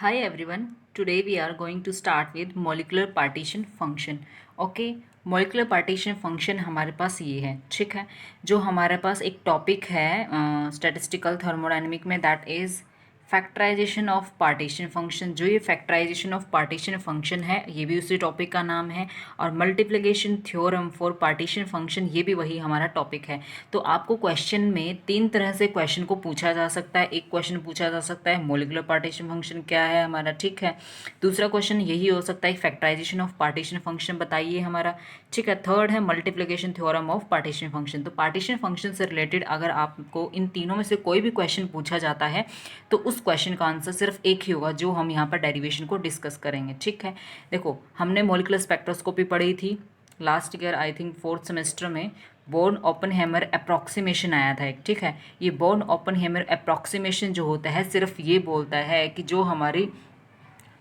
Hi everyone, today we are going to start with molecular partition function. Okay, molecular partition function हमारे पास ये है, ठीक है। जो हमारे पास एक टॉपिक है स्टैटिस्टिकल थर्मोडायनेमिक में, that is factorization of partition function. जो ये फैक्टराइजेशन ऑफ पार्टीशन फंक्शन है ये भी उसी टॉपिक का नाम है, और multiplication theorem for partition function ये भी वही हमारा टॉपिक है। तो आपको क्वेश्चन में तीन तरह से क्वेश्चन को पूछा जा सकता है। एक क्वेश्चन पूछा जा सकता है मोलिकुलर पार्टीशन फंक्शन क्या है हमारा, ठीक है। दूसरा क्वेश्चन यही हो सकता है फैक्टराइजेशन ऑफ पार्टीशन फंक्शन बताइए हमारा, ठीक है। थर्ड है multiplication theorem of partition function. तो पार्टीशन फंक्शन से रिलेटेड अगर आपको इन तीनों में से कोई भी क्वेश्चन पूछा जाता है तो उस क्वेश्चन का आंसर सिर्फ एक ही होगा, जो हम यहाँ पर डेरिवेशन को डिस्कस करेंगे, ठीक है। देखो, हमने मोलिकुलर स्पेक्ट्रोस्कोपी पढ़ी थी last year, I think fourth semester में। बोर्न ओपनहेमर अप्रॉक्सीमेशन आया था एक, ठीक है। ये बोर्न ओपनहेमर अप्रॉक्सीमेशन जो होता है सिर्फ ये बोलता है कि जो हमारी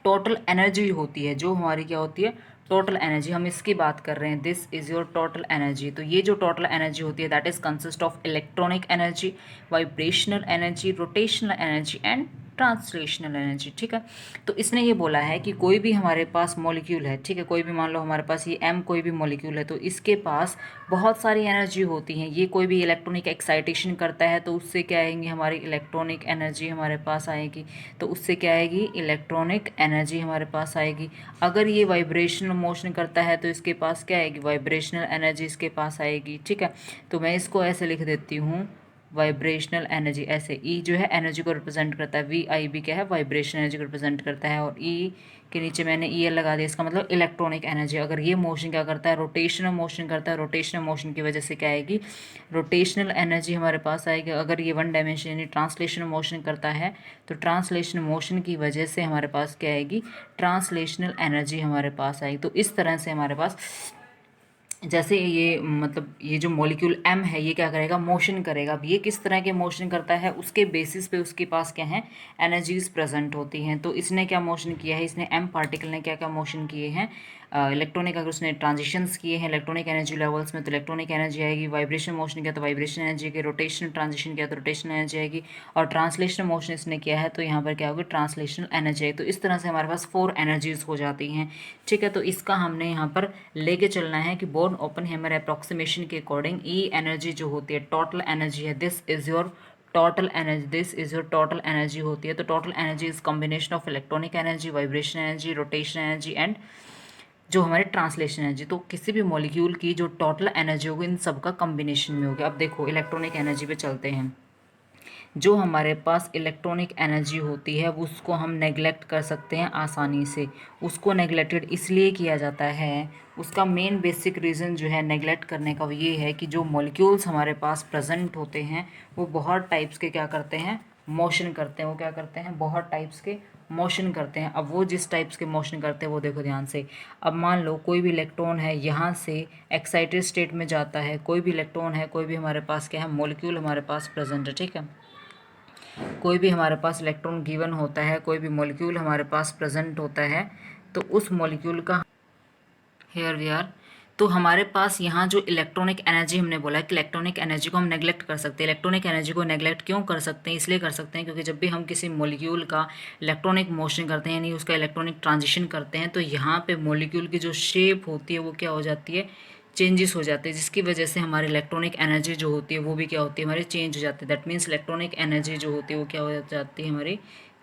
टोटल एनर्जी होती है, जो हमारी क्या होती है टोटल एनर्जी, हम इसकी बात कर रहे हैं, this is your total energy. तो ये जो टोटल एनर्जी होती है that is consist of electronic energy, vibrational energy, rotational energy and translational energy, ठीक है। तो इसने ये बोला है कि कोई भी हमारे पास मॉलिक्यूल है, ठीक है, कोई भी मान लो हमारे पास ये m कोई भी मॉलिक्यूल है, तो इसके पास बहुत सारी एनर्जी होती हैं। ये कोई भी इलेक्ट्रॉनिक एक्साइटेशन करता है तो उससे क्या आएंगी हमारी इलेक्ट्रॉनिक एनर्जी हमारे पास आएगी। तो उससे क्या आएगी इलेक्ट्रॉनिक एनर्जी हमारे पास आएगी। अगर ये वाइब्रेशनल मोशन करता है तो इसके पास क्या आएगी वाइब्रेशनल एनर्जी इसके पास आएगी, ठीक है। तो मैं इसको ऐसे लिख देती हूँ वाइब्रेशनल एनर्जी, ऐसे ई जो है एनर्जी को रिप्रेजेंट करता है, वी आई भी क्या है वाइब्रेशन एनर्जी को रिप्रेजेंट करता है, और ई के नीचे मैंने ई एल लगा दिया, इसका मतलब इलेक्ट्रॉनिक एनर्जी। अगर ये मोशन क्या करता है रोटेशनल मोशन करता है, रोटेशनल मोशन की वजह से क्या आएगी रोटेशनल एनर्जी हमारे पास आएगी। अगर ये वन डायमेंशन यानी ट्रांसलेशनल मोशन करता है तो ट्रांसलेशनल मोशन की वजह से हमारे पास क्या आएगी ट्रांसलेशनल एनर्जी हमारे पास आएगी। तो इस तरह से हमारे पास जैसे ये मतलब ये जो मॉलिक्यूल m है ये क्या करेगा मोशन करेगा। अब ये किस तरह के मोशन करता है उसके बेसिस पे उसके पास क्या है एनर्जीज प्रेजेंट होती हैं। तो इसने क्या मोशन किया है, इसने m पार्टिकल ने क्या क्या मोशन किए हैं इलेक्ट्रॉनिक, अगर उसने ट्रांजिशंस किए हैं इलेक्ट्रॉनिक एनर्जी लेवल्स में तो इलेक्ट्रॉनिक एनर्जी आएगी, वाइब्रेशन मोशन किया तो वाइब्रेशन एनर्जी आएगी, रोटेशन ट्रांजिशन किया तो रोटेशनल एनर्जी आएगी, और ट्रांसलेशनल मोशन इसने किया है तो यहाँ पर क्या होगी ट्रांसलेशनल एनर्जी आएगी। तो इस तरह से हमारे पास 4 एनर्जीज हो जाती हैं, ठीक है। तो इसका हमने यहाँ पर लेके चलना है कि बोर्न ओपनहेमर अप्रॉक्सीमेशन के अकॉर्डिंग ई एनर्जी जो होती है टोटल एनर्जी है, this is your total energy, this is your total energy होती है। तो total energy is combination of electronic energy, vibration energy, rotation energy and जो हमारे ट्रांसलेशन एनर्जी। तो किसी भी मॉलिक्यूल की जो टोटल एनर्जी होगी इन सब का कॉम्बिनेशन में होगी। अब देखो इलेक्ट्रॉनिक एनर्जी पे चलते हैं। जो हमारे पास इलेक्ट्रॉनिक एनर्जी होती है उसको हम नेगलेक्ट कर सकते हैं आसानी से। उसको नेगलेक्टेड इसलिए किया जाता है, उसका मेन बेसिक रीज़न जो है नेगलेक्ट करने का वो ये है कि जो मॉलिक्यूल्स हमारे पास प्रेजेंट होते हैं वो बहुत टाइप्स के क्या करते हैं मोशन करते हैं। वो क्या करते हैं बहुत टाइप्स के मोशन करते हैं। अब वो जिस टाइप्स के मोशन करते हैं वो देखो ध्यान से। अब मान लो कोई भी इलेक्ट्रॉन है यहाँ से एक्साइटेड स्टेट में जाता है, कोई भी इलेक्ट्रॉन है, कोई भी हमारे पास क्या है मॉलिक्यूल हमारे पास प्रेजेंट है, ठीक है। कोई भी हमारे पास इलेक्ट्रॉन गिवन होता है, कोई भी मॉलिक्यूल हमारे पास प्रेजेंट होता है, तो उस मॉलिक्यूल का हेयर वी आर। तो हमारे पास यहाँ जो इलेक्ट्रॉनिक एनर्जी हमने बोला है कि इलेक्ट्रॉनिक एनर्जी को हम नेगलेक्ट कर सकते हैं। इलेक्ट्रॉनिक एनर्जी को नेगलेक्ट क्यों कर सकते हैं, इसलिए कर सकते हैं क्योंकि जब भी हम किसी मॉलिक्यूल का इलेक्ट्रॉनिक मोशन करते हैं यानी उसका इलेक्ट्रॉनिक ट्रांजिशन करते हैं तो यहाँ पे मॉलिक्यूल की जो शेप होती है वो क्या हो जाती है चेंजेस हो जाते हैं, जिसकी वजह से हमारी इलेक्ट्रॉनिक एनर्जी जो होती है वो भी क्या होती है हमारी चेंज हो जाती है। दैट मीन्स इलेक्ट्रॉनिक एनर्जी जो होती है वो क्या हो जाती है हमारी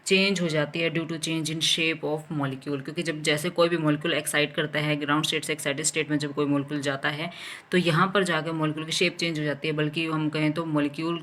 चेंज हो जाती है due to change in shape of molecule. क्योंकि जब जैसे कोई भी मॉलिक्यूल एक्साइट करता है ग्राउंड स्टेट से एक्साइटेड स्टेट में जब कोई मॉलिक्यूल जाता है तो यहाँ पर जाकर मॉलिक्यूल की शेप चेंज हो जाती है, बल्कि हम कहें तो मॉलिक्यूल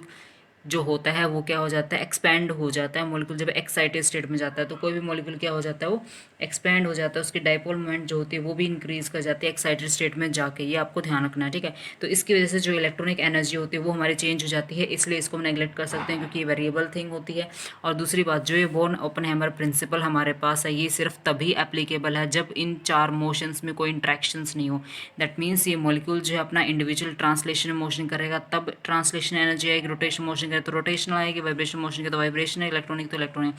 जो होता है वो क्या हो जाता है एक्सपैंड हो जाता है। मॉलिक्यूल जब एक्साइटेड स्टेट में जाता है तो कोई भी मॉलिक्यूल क्या हो जाता है वो एक्सपैंड हो जाता है, उसकी डाइपोल मोमेंट जो होती है वो भी इंक्रीज कर जाती है एक्साइटेड स्टेट में जाके। ये आपको ध्यान रखना है, ठीक है। तो इसकी वजह से जो इलेक्ट्रॉनिक एनर्जी होती है वो हमारी चेंज हो जाती है, इसलिए इसको हम नेगलेक्ट कर सकते हैं क्योंकि ये वेरिएबल थिंग होती है। और दूसरी बात जो ये बोर्न ओपनहेमर प्रिंसिपल हमारे पास है ये सिर्फ तभी एप्लीकेबल है जब इन 4 मोशंस में कोई इंट्रैक्शंस नहीं हो। दैट मीन्स ये मॉलिक्यूल जो है अपना इंडिविजुअल ट्रांसलेशन मोशन करेगा तब ट्रांसलेशन एनर्जी आएगी, रोटेशन मोशन करे तो रोटेशनल आएगी, वाइब्रेशन मोशन के तो वाइब्रेशन है, इलेक्ट्रॉनिक तो इलेक्ट्रॉनिक।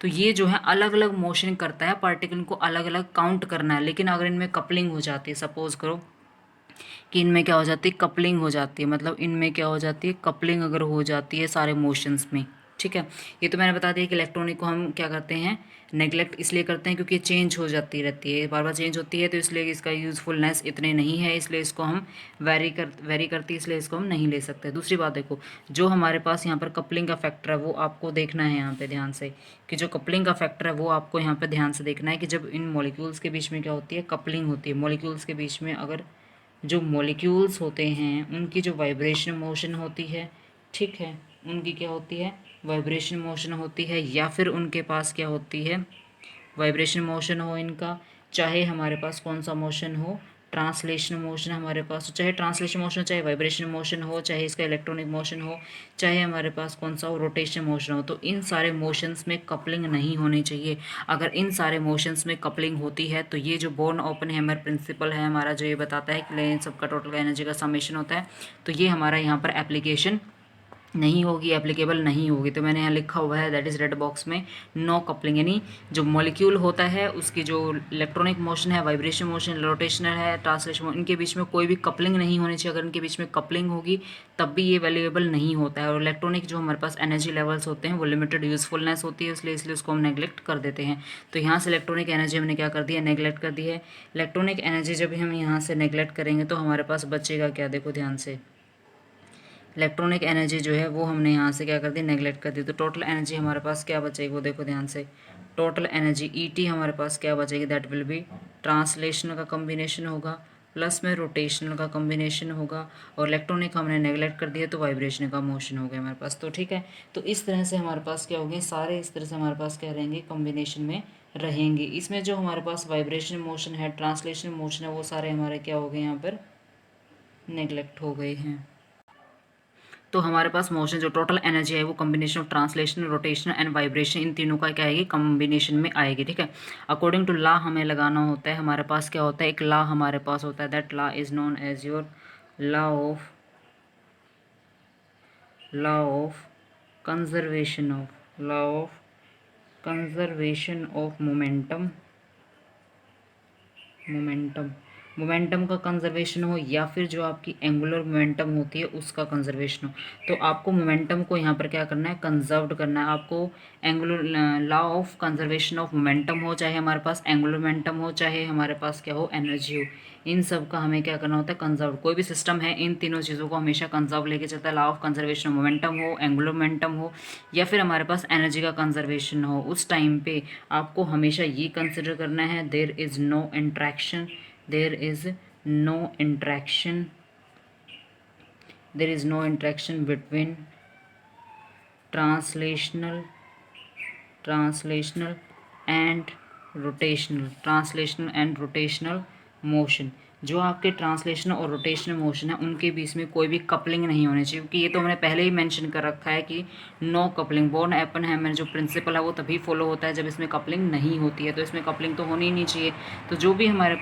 तो ये जो है अलग अलग मोशन करता है, पार्टिकल को अलग अलग काउंट करना है। लेकिन अगर इनमें कपलिंग हो जाती है, सपोज करो कि इनमें क्या हो जाती है कपलिंग हो जाती है, मतलब इनमें क्या हो जाती है कपलिंग अगर हो जाती है सारे मोशंस में, ठीक है। ये तो मैंने बता दिया कि इलेक्ट्रॉनिक को हम क्या करते हैं, नेगलेक्ट इसलिए करते हैं क्योंकि चेंज हो जाती रहती है, बार बार चेंज होती है, तो इसलिए इसका यूज़फुलनेस इतने नहीं है, इसलिए इसको हम वेरी करती है, इसलिए इसको हम नहीं ले सकते। दूसरी बात देखो, जो हमारे पास यहाँ पर कपलिंग का फैक्टर है वो आपको देखना है यहाँ पे ध्यान से, कि जो कपलिंग का फैक्टर है वो आपको यहाँ पे ध्यान से देखना है कि जब इन मॉलिक्यूल्स के बीच में क्या होती है, कपलिंग होती है। मॉलिक्यूल्स के बीच में अगर जो मॉलिक्यूल्स होते हैं उनकी जो वाइब्रेशन मोशन होती है, ठीक है, उनकी क्या होती है, वाइब्रेशन मोशन होती है, या फिर उनके पास क्या होती है, वाइब्रेशन मोशन हो इनका, चाहे हमारे पास कौन सा मोशन हो, ट्रांसलेशन मोशन हमारे पास, चाहे ट्रांसलेशन मोशन, चाहे वाइब्रेशन मोशन हो, चाहे इसका इलेक्ट्रॉनिक मोशन हो, चाहे हमारे पास कौन सा हो, रोटेशन मोशन हो, तो इन सारे मोशंस में कपलिंग नहीं होनी चाहिए। अगर इन सारे मोशंस में कपलिंग होती है तो ये जो बोर्न ओपेनहाइमर प्रिंसिपल है हमारा, जो ये बताता है कि इन सबका टोटल एनर्जी का समेशन होता है, तो ये हमारा यहाँ पर एप्लीकेशन नहीं होगी, एप्लीकेबल नहीं होगी। तो मैंने यहाँ लिखा हुआ है, दैट इज़ रेड बॉक्स में, नो कपलिंग, यानी जो मॉलिक्यूल होता है उसकी जो इलेक्ट्रॉनिक मोशन है, वाइब्रेशन मोशन, रोटेशनल है, ट्रांसलेशन, इनके बीच में कोई भी कपलिंग नहीं होनी चाहिए। अगर इनके बीच में कपलिंग होगी तब भी ये वैल्यूएबल नहीं होता है। और इलेक्ट्रॉनिक जो हमारे पास एनर्जी लेवल्स होते हैं वो लिमिटेड यूजफुलनेस होती है, इसलिए उसको हम नेगलेक्ट कर देते हैं। तो यहाँ से इलेक्ट्रॉनिक एनर्जी हमने क्या कर दिया, नेगलेक्ट कर दी है। इलेक्ट्रॉनिक एनर्जी जब हम यहाँ से नेगलेक्ट करेंगे तो हमारे पास बचेगा क्या, देखो ध्यान से, इलेक्ट्रॉनिक एनर्जी जो है वो हमने यहाँ से क्या कर दी, नेगलेक्ट कर दी। तो टोटल एनर्जी हमारे पास क्या बचेगी, वो देखो ध्यान से, टोटल एनर्जी ईटी हमारे पास क्या बचेगी, दैट विल बी ट्रांसलेशनल का कॉम्बिनेशन होगा प्लस में रोटेशनल का कॉम्बिनेशन होगा, और इलेक्ट्रॉनिक हमने नेगलेक्ट कर दिया तो वाइब्रेशन का मोशन हो गया हमारे पास। तो ठीक है, तो इस तरह से हमारे पास क्या होंगे, सारे इस तरह से हमारे पास क्या रहेंगे, कॉम्बिनेशन में रहेंगे। इसमें जो हमारे पास वाइब्रेशन मोशन है, ट्रांसलेशन मोशन है, वो सारे हमारे क्या हो गए, यहाँ पर नेगलेक्ट हो गए हैं। तो हमारे पास मोशन जो टोटल एनर्जी है वो combination of translation, rotation and vibration, इन तीनों का क्या आएगी, कॉम्बिनेशन में आएगी। ठीक है, अकॉर्डिंग टू लॉ हमें लगाना होता है। हमारे पास क्या होता है, एक लॉ हमारे पास होता है, that law is known as your law of conservation of momentum का कंजर्वेशन हो, या फिर जो आपकी एंगुलर मोमेंटम होती है उसका कंजर्वेशन हो। तो आपको मोमेंटम को यहाँ पर क्या करना है, कंजर्व करना है। आपको angular law of conservation of momentum हो, चाहे हमारे पास एंगुलर मोमेंटम हो, चाहे हमारे पास क्या हो, एनर्जी हो, इन सब का हमें क्या करना होता है, कंजर्व। कोई भी सिस्टम है इन तीनों चीज़ों को हमेशा कंजर्व लेके चलता है। Law of conservation of momentum हो, एंगुलर मोमेंटम हो, या फिर हमारे पास एनर्जी का कंजर्वेशन हो, उस टाइम पे आपको हमेशा ये कंसिडर करना है, there is no interaction there is no interaction between translational and rotational motion. जो आपके ट्रांसलेशनल और रोटेशनल मोशन है उनके बीच में कोई भी कपलिंग नहीं होनी चाहिए, क्योंकि ये तो हमने पहले ही मेंशन कर रखा है कि नो कपलिंग। बोर्न ओपेनहाइमर जो प्रिंसिपल है वो तभी फॉलो होता है जब इसमें कपलिंग नहीं होती है, तो इसमें कपलिंग तो होनी ही नहीं चाहिए। तो जो भी हमारे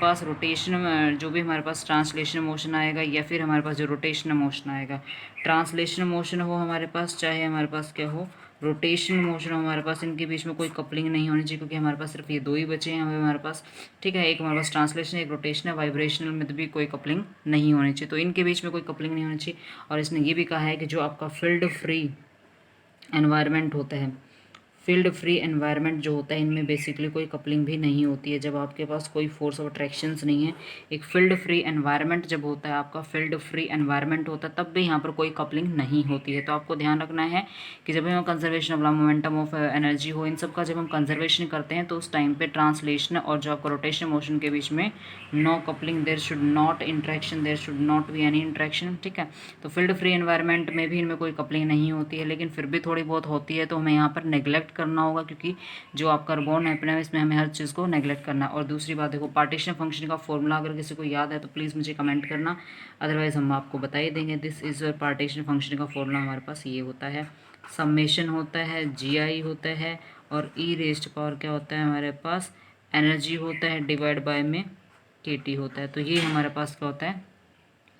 पास ट्रांसलेशन मोशन आएगा, या फिर हमारे पास जो रोटेशनल मोशन आएगा, ट्रांसलेशनल मोशन हो हमारे पास, चाहे हमारे पास क्या हो, रोटेशनल मोशन हमारे पास, इनके बीच में कोई कपलिंग नहीं होनी चाहिए, क्योंकि हमारे पास सिर्फ ये दो ही बचे हैं हमारे पास। ठीक है, एक हमारे पास ट्रांसलेशन, एक रोटेशन है। वाइब्रेशनल में तो भी कोई कपलिंग नहीं होनी चाहिए, तो इनके बीच में कोई कपलिंग नहीं होनी चाहिए। और इसने ये भी कहा है कि जो आपका फील्ड फ्री एनवायरनमेंट होता है, फील्ड फ्री एनवायरनमेंट जो होता है, इनमें बेसिकली कोई कपलिंग भी नहीं होती है जब आपके पास कोई फोर्स ऑफ अट्रैक्शंस नहीं है। एक फील्ड फ्री एनवायरनमेंट जब होता है, आपका फील्ड फ्री एनवायरनमेंट होता है, तब भी यहाँ पर कोई कपलिंग नहीं होती है। तो आपको ध्यान रखना है कि जब हम conservation of momentum of energy हो, इन सब का जब हम कंजर्वेशन करते हैं तो उस टाइम पर ट्रांसलेशन और जो आपका रोटेशन मोशन के बीच में no coupling, there should not interaction, there should not be any interaction. ठीक है, तो फील्ड फ्री एनवायरनमेंट में भी इनमें कोई कपलिंग नहीं होती है, लेकिन फिर भी थोड़ी बहुत होती है, तो हमें यहाँ पर नेग्लेक्ट करना होगा, क्योंकि जो आपका बोर्न ओपेनहाइमर है इसमें हमें हर चीज़ को नेग्लेक्ट करना है। और दूसरी बात देखो, पार्टीशन फंक्शन का फॉर्मूला अगर किसी को याद है तो प्लीज़ मुझे कमेंट करना, अदरवाइज हम आपको बता ही देंगे। This is your partition function का फॉर्मूला हमारे पास ये होता है, समेशन होता है, GI होता है, और ई रेस्ट पावर क्या होता है हमारे पास, एनर्जी होता है, डिवाइड बाय में KT होता है। तो ये हमारे पास क्या होता है,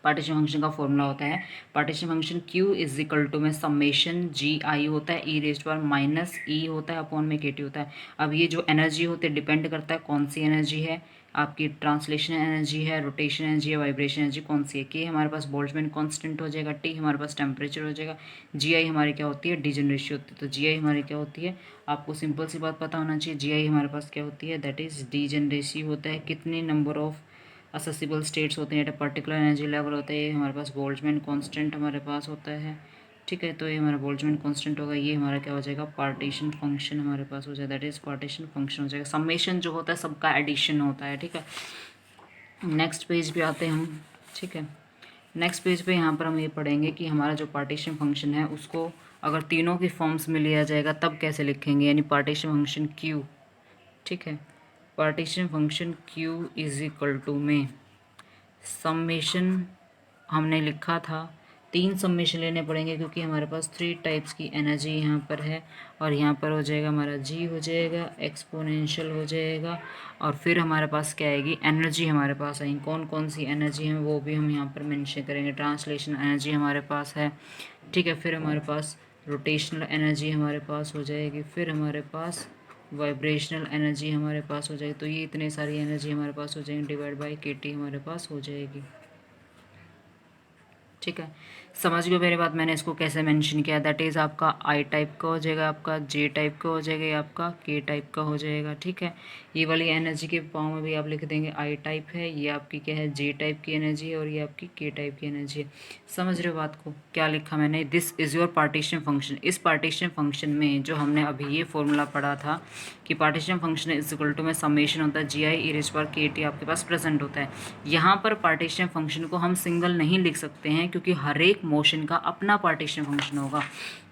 पार्टीशन फंक्शन का फॉर्मूला होता है। Partition function Q is equal to में समेशन GI होता है, e raised power minus E होता है, अपॉन में KT होता है। अब ये जो एनर्जी होती है डिपेंड करता है कौन सी एनर्जी है, आपकी ट्रांसलेशन एनर्जी है, रोटेशन एनर्जी है, वाइब्रेशन एनर्जी कौन सी है। के हमारे पास बोल्ट्जमैन कांस्टेंट हो जाएगा, टी हमारे पास टेम्परेचर हो जाएगा, जी आई हमारी क्या होती है, डिजनरेसी होती है। तो जी आई हमारी क्या होती है, आपको सिंपल सी बात पता होना चाहिए, जी आई हमारे पास क्या होती है, दैट इज़ डिजनरेसी होता है। कितने नंबर ऑफ असेसिबल स्टेट्स होते हैं, पर्टिकुलर एनर्जी लेवल होता है, ये हमारे पास बोल्ट्जमैन कांस्टेंट हमारे पास होता है। ठीक है, तो ये हमारा बोल्ट्जमैन कांस्टेंट होगा, ये हमारा क्या हो जाएगा, पार्टीशन फंक्शन हमारे पास हो जाएगा, दैट इज पार्टीशन फंक्शन हो जाएगा। समेशन जो होता है सबका एडिशन होता है। ठीक है, नेक्स्ट पेज पे आते हैं हम। ठीक है, नेक्स्ट पेज पे यहाँ पर हम ये पढ़ेंगे कि हमारा जो पार्टीशन फंक्शन है उसको अगर तीनों की फॉर्म्स में लिया जाएगा तब कैसे लिखेंगे, यानी पार्टीशन फंक्शन क्यू। ठीक है, partition function Q is equal to में समेशन हमने लिखा था, 3 समेशन लेने पड़ेंगे क्योंकि हमारे पास 3 टाइप्स की एनर्जी यहाँ पर है। और यहाँ पर हो जाएगा हमारा जी हो जाएगा, एक्सपोनेंशियल हो जाएगा, और फिर हमारे पास क्या आएगी, एनर्जी हमारे पास आएगी। कौन कौन सी एनर्जी है वो भी हम यहाँ पर मेंशन करेंगे। ट्रांसलेशन एनर्जी हमारे पास है। ठीक है, फिर हमारे पास रोटेशनल एनर्जी हमारे पास हो जाएगी, फिर हमारे पास वाइब्रेशनल एनर्जी हमारे पास हो जाएगी। तो ये इतने सारी एनर्जी हमारे पास हो जाएंगी, डिवाइड बाई के टी हमारे पास हो जाएगी। ठीक है, समझ गए मेरी बात। मैंने इसको कैसे मेंशन किया, दैट इज़ आपका आई टाइप का हो जाएगा, आपका जे टाइप का हो जाएगा, या आपका के टाइप का हो जाएगा। ठीक है, ये वाली एनर्जी के फॉर्म में भी आप लिख देंगे आई टाइप है, ये आपकी क्या है, जे टाइप की एनर्जी है, और ये आपकी के टाइप की एनर्जी है। समझ रहे हो बात को, क्या लिखा मैंने, this is your partition function. इस पार्टीशन फंक्शन में जो हमने अभी ये फॉर्मूला पढ़ा था कि partition function is equal to में समेशन होता है जी आई ई रेज पर के टी आपके पास प्रेजेंट होता है। यहाँ पर पार्टीशन फंक्शन को हम सिंगल नहीं लिख सकते हैं क्योंकि हर एक मोशन का अपना पार्टीशन फंक्शन होगा।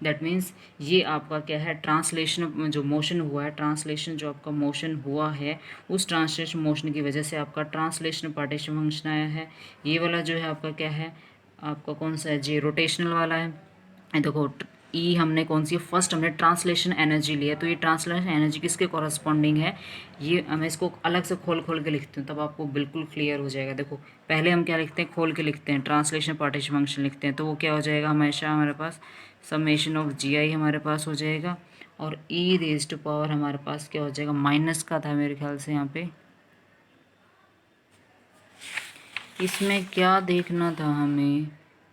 दैट मीन्स ये आपका क्या है, ट्रांसलेशन जो मोशन हुआ है, ट्रांसलेशन जो आपका मोशन हुआ है, उस ट्रांसलेशन मोशन की वजह से आपका ट्रांसलेशन पार्टीशन फंक्शन आया है। ये वाला जो है आपका क्या है, आपका कौन सा है, जे रोटेशनल वाला है। देखो ई हमने कौन सी, फर्स्ट हमने ट्रांसलेशन एनर्जी लिया, तो ये ट्रांसलेशन एनर्जी किसके कॉरस्पॉन्डिंग है, ये मैं इसको अलग से खोल खोल के लिखती हूँ तब आपको बिल्कुल क्लियर हो जाएगा। देखो पहले हम क्या लिखते हैं, खोल के लिखते हैं, ट्रांसलेशन पार्टीशन फंक्शन लिखते हैं, तो वो क्या हो जाएगा, हमेशा हमारे पास समेशन ऑफ जी आई हमारे पास हो जाएगा, और ई रेज टू पावर हमारे पास क्या हो जाएगा, माइनस का था मेरे ख्याल से, यहाँ पे इसमें क्या देखना था हमें,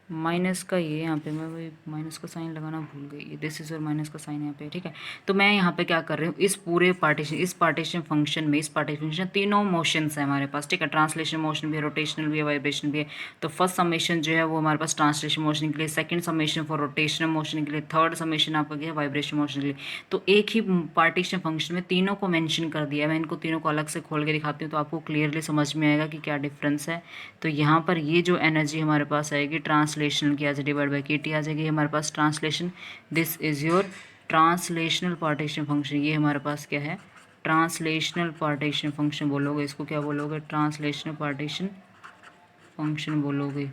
माइनस का, ये यहाँ पे मैं वही माइनस का साइन लगाना भूल गई, ये दिस इज और माइनस का साइन यहाँ पे। ठीक है, तो मैं यहाँ पे क्या कर रही हूँ, इस पूरे पार्टीशन, इस पार्टीशन फंक्शन में, इस पार्टीशन फंक्शन तीनों मोशंस है हमारे पास। ठीक है, ट्रांसलेशन मोशन भी है, रोटेशनल भी है, वाइब्रेशन भी है। तो फर्स्ट समेशन जो है वो हमारे पास ट्रांसलेशन मोशन के लिए, second summation for rotational motion के लिए, थर्ड समेशन आपका क्या है, वाइब्रेशन मोशन के लिए। तो एक ही पार्टीशन फंक्शन में तीनों को मेंशन कर दिया है। मैं इनको तीनों को अलग से खोल के दिखाती हूँ तो आपको क्लियरली समझ में आएगा कि क्या डिफरेंस है। तो यहाँ पर ये जो एनर्जी हमारे पास आएगी ट्रांसलेशनल की, आज डिवाइड बाई के टी आ जाएगी हमारे पास translation. This is your translational partition function, ये हमारे पास क्या है, ट्रांसलेशनल पार्टीशन फंक्शन बोलोगे, इसको क्या बोलोगे, ट्रांसलेशनल पार्टीशन फंक्शन बोलोगे।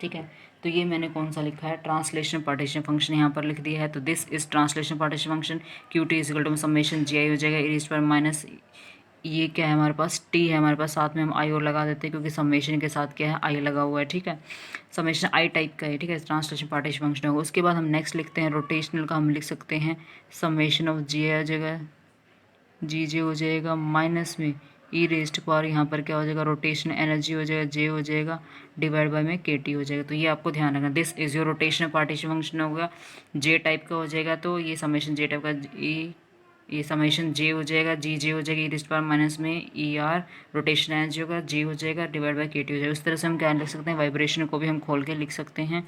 ठीक है, तो ये मैंने कौन सा लिखा है, ट्रांसलेशन पार्टीशन फंक्शन यहाँ पर लिख दिया है। तो this is translation partition function, Q T is equal to summation g I हो जाएगा, इज पर माइनस ये क्या है हमारे पास, टी है हमारे पास, साथ में हम आई और लगा देते हैं क्योंकि समेशन के साथ क्या है, आई लगा हुआ है। ठीक है, समेशन आई टाइप का है। ठीक है, ट्रांसलेशन पार्टीशन फंक्शन होगा। उसके बाद हम नेक्स्ट लिखते हैं रोटेशनल का, हम लिख सकते हैं समेशन ऑफ जी आ जाएगा, जी जे हो जाएगा, माइनस में ई रेस्ट पावर, यहाँ पर क्या हो जाएगा, रोटेशन एनर्जी हो जाएगा, जे हो जाएगा, डिवाइड बाय में के टी हो जाएगा। तो ये आपको ध्यान रखना, this is your rotational partition function होगा, जे टाइप का हो जाएगा, तो ये समेशन जे टाइप का, ये समेशन जे हो जाएगा, जी जे हो जाएगा, ई रेस्ट पावर माइनस में ई आर रोटेशन एनर्जी होगा, जे हो जाएगा, डिवाइड बाय के टी हो जाएगा। उस तरह से हम क्या लिख सकते हैं, वाइब्रेशन को भी हम खोल के लिख सकते हैं,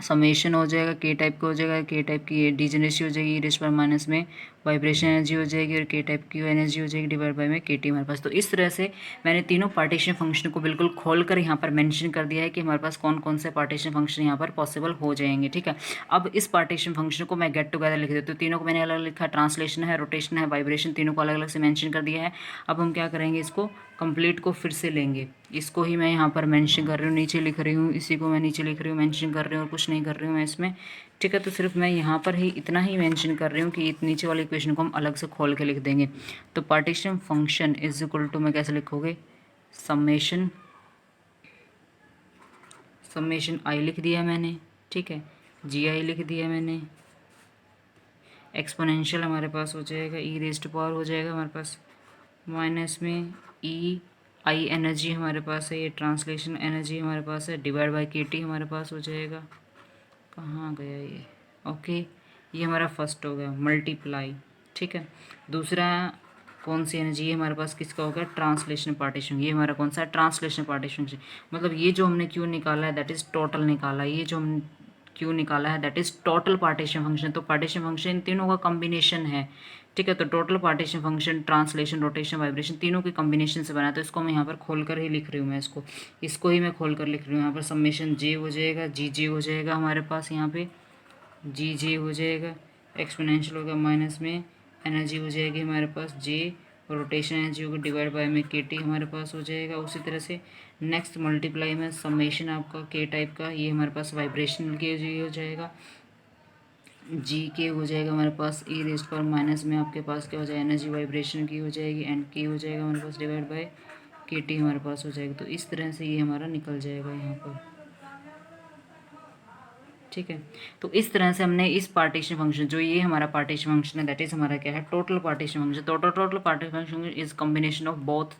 समेशन हो जाएगा, के टाइप का हो जाएगा, के टाइप की डिजेनरेसी हो जाएगी, ई रेज पर माइनस में वाइब्रेशन एनर्जी हो जाएगी, और के टाइप की एनर्जी हो जाएगी, डिवाइड बाय में के टी हमारे पास। तो इस तरह से मैंने तीनों पार्टीशन फंक्शन को बिल्कुल खोलकर यहाँ पर मेंशन कर दिया है कि हमारे पास कौन कौन से पार्टीशन फंक्शन यहाँ पर पॉसिबल हो जाएंगे। ठीक है, अब इस पार्टीशन फंक्शन को मैं गेट टुगेदर लिख देती हूँ, तीनों को मैंने अलग लिखा, ट्रांसलेशन है, रोटेशन है, वाइब्रेशन, तीनों को अलग अलग से मेंशन कर दिया है। अब हम क्या करेंगे, इसको कंप्लीट को फिर से लेंगे, इसको ही मैं यहाँ पर मेंशन कर रही हूँ, नीचे लिख रही हूँ, इसी को मैं नीचे लिख रही हूँ, मेंशन कर रही हूँ, और कुछ नहीं कर रही हूँ मैं इसमें। ठीक है, तो सिर्फ मैं यहाँ पर ही इतना ही मेंशन कर रही हूँ कि नीचे वाले इक्वेशन को हम अलग से खोल के लिख देंगे। तो partition function is equal to में कैसे लिखोगे, समेशन, समेशन आई लिख दिया मैंने। ठीक है, जी आई लिख दिया मैंने, एक्सपोनेंशियल हमारे पास हो जाएगा, ई रेज टू पावर हो जाएगा हमारे पास माइनस में ई आई एनर्जी हमारे पास है, ये ट्रांसलेशन एनर्जी हमारे पास है, डिवाइड बाय के टी हमारे पास हो जाएगा। कहाँ गया ये? ओके, ये हमारा फर्स्ट हो गया मल्टीप्लाई। ठीक है, दूसरा कौन सी एनर्जी है हमारे पास, किसका हो गया? Translation partition. ये हमारा कौन सा है? Translation partition. मतलब ये जो हमने क्यों निकाला है दैट इज़ टोटल निकाला है, ये जो हम क्यों निकाला है that is total partition function. तो पार्टीशन फंक्शन इन तीनों का कॉम्बिनेशन है। ठीक है, तो total partition function translation rotation vibration तीनों के कॉम्बिनेशन से बना है। तो इसको मैं यहाँ पर खोल कर ही लिख रही हूँ, मैं इसको ही मैं खोल कर लिख रही हूँ। यहाँ पर समेशन जे हो जाएगा, जी जे हो जाएगा हमारे पास, यहाँ पे जी जे हो जाएगा, एक्सपोनेंशियल होगा माइनस में एनर्जी हो जाएगी हमारे पास जे, रोटेशन एनर्जी होगी डिवाइड बाय में के टी हमारे पास हो जाएगा। उसी तरह से नेक्स्ट मल्टीप्लाई में समेशन आपका के टाइप का, ये हमारे पास वाइब्रेशन के जी हो जाएगा, जी के हो जाएगा हमारे पास ई रेस्ट पर माइनस में आपके पास क्या हो जाएगा? एनर्जी वाइब्रेशन की हो जाएगी एंड के हो जाएगा हमारे पास डिवाइड बाय के टी हमारे पास हो जाएगा। तो इस तरह से ये हमारा निकल जाएगा यहाँ पर। ठीक है, तो इस तरह से हमने इस पार्टीशन फंक्शन, जो ये हमारा पार्टीशन फंक्शन है दैट इज हमारा क्या है? Total partition function. Total partition function is combination of both,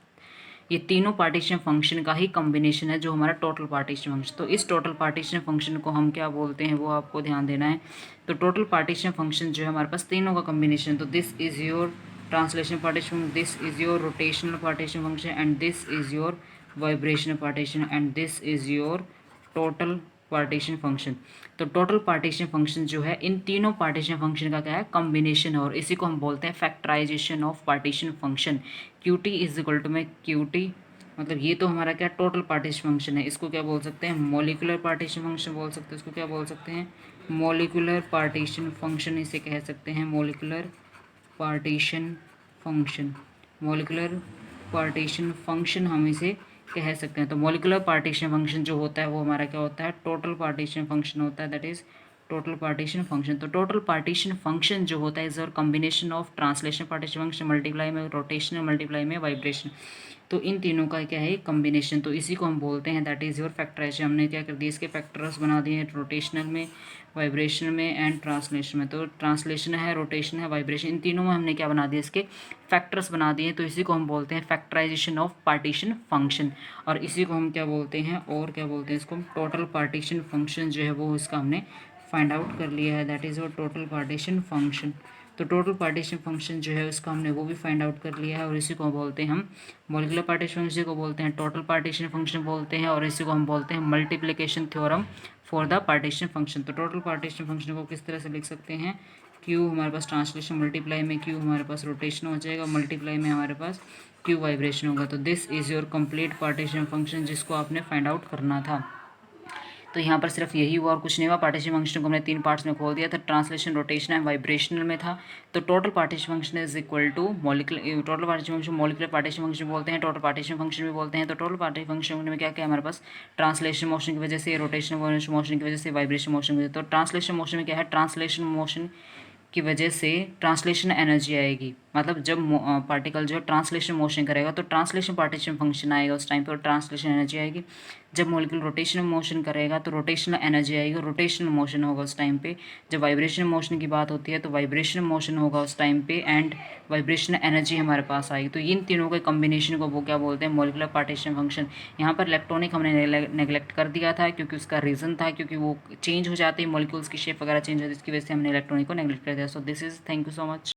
ये तीनों पार्टीशन फंक्शन का ही कॉम्बिनेशन है जो हमारा टोटल पार्टीशन फंक्शन। तो इस टोटल पार्टीशन फंक्शन को हम क्या बोलते हैं वो आपको ध्यान देना है। तो टोटल पार्टीशन फंक्शन जो है हमारे पास तीनों का कॉम्बिनेशन। तो this is your translation partition, this is your rotational partition function and this is your vibrational partition and this is your total partition function. तो टोटल पार्टीशन फंक्शन जो है इन तीनों पार्टीशन फंक्शन का क्या है? कॉम्बिनेशन है, और इसी को हम बोलते हैं factorization of partition function. Q T is equal to में क्यू टी, मतलब ये तो हमारा क्या टोटल पार्टीशन फंक्शन है, इसको क्या बोल सकते हैं? मॉलिक्यूलर पार्टीशन फंक्शन बोल सकते हैं। इसको क्या बोल सकते हैं? मॉलिक्यूलर पार्टीशन फंक्शन इसे कह सकते हैं, molecular partition function. Molecular partition function हम इसे कह सकते हैं। तो मॉलिक्यूलर पार्टीशन फंक्शन जो होता है वो हमारा क्या होता है? टोटल पार्टीशन फंक्शन होता है, that is total partition function. तो टोटल पार्टीशन फंक्शन जो होता है इज और combination of translation partition function multiply में रोटेशनल मल्टीप्लाई में वाइब्रेशन। तो इन तीनों का क्या है? कॉम्बिनेशन। तो इसी को हम बोलते हैं दैट इज़ योर फैक्टराइजेशन। हमने क्या कर दिया? इसके फैक्टर्स बना दिए हैं, रोटेशनल में, वाइब्रेशन में एंड ट्रांसलेशन में। तो ट्रांसलेशन है, रोटेशन है, वाइब्रेशन, इन तीनों में हमने क्या बना दिया? इसके फैक्टर्स बना दिए। तो इसी को हम बोलते हैं फैक्टराइजेशन ऑफ पार्टीशन फंक्शन। और इसी को हम क्या बोलते हैं? और क्या बोलते हैं इसको? टोटल पार्टीशन फंक्शन जो है वो इसका हमने फाइंड आउट कर लिया है, that is your total partition function. तो टोटल पार्टीशन फंक्शन जो है उसका हमने वो भी फाइंड आउट कर लिया है, और इसी को बोलते हैं हम मॉलिक्यूलर पार्टीशन फंक्शन को बोलते हैं टोटल पार्टीशन फंक्शन बोलते हैं, और इसी को हम बोलते हैं multiplication theorem for the partition function. तो टोटल पार्टीशन फंक्शन को किस तरह से लिख सकते हैं? क्यू हमारे पास ट्रांसलेशन, मल्टीप्लाई में क्यू हमारे पास रोटेशन हो जाएगा, मल्टीप्लाई में हमारे पास क्यू वाइब्रेशन होगा। तो this is your complete partition function जिसको आपने फाइंड आउट करना था। तो यहाँ पर सिर्फ यही हुआ और कुछ नहीं हुआ। पार्टीशन फंक्शन को हमने तीन पार्ट्स में खोल दिया था, ट्रांसलेशन, रोटेशन एंड वाइब्रेशनल में था। तो total partition function is equal to molecular, total partition function molecular partition function बोलते हैं, टोटल पार्टीशन फंक्शन भी बोलते हैं। तो टोटल पार्टीशन फंक्शन में क्या क्या हमारे पास? ट्रांसलेशन मोशन की वजह से, रोटेशन मोशन की वजह से, वाइब्रेशन मोशन की वजह से। तो ट्रांसलेशन मोशन में क्या है? ट्रांसलेशन मोशन की वजह से ट्रांसलेशन एनर्जी आएगी, मतलब जब पार्टिकल जो है ट्रांसलेशन मोशन करेगा तो ट्रांसलेशन पार्टीशन फंक्शन आएगा उस टाइम पे, और ट्रांसलेशन एनर्जी आएगी। जब मॉलिक्यूल रोटेशनल मोशन करेगा तो रोटेशनल एनर्जी आएगी, रोटेशनल मोशन होगा उस टाइम पे। जब वाइब्रेशन मोशन की बात होती है तो वाइब्रेशन मोशन होगा उस टाइम पे, एंड वाइब्रेशनल एनर्जी हमारे पास आएगी। तो इन तीनों के कॉम्बिनेशन को वो क्या बोलते हैं? Molecular partition function. यहाँ पर इलेक्ट्रॉनिक हमने नेगलेक्ट कर दिया था क्योंकि उसका रीज़न था, क्योंकि वो चेंज हो जाते हैं, मॉलिक्यूल्स की शेप वगैरह चेंज होती है, इसकी वजह से हमने इलेक्ट्रॉनिक को नेगलेक्ट कर दिया। So this is, thank you so much.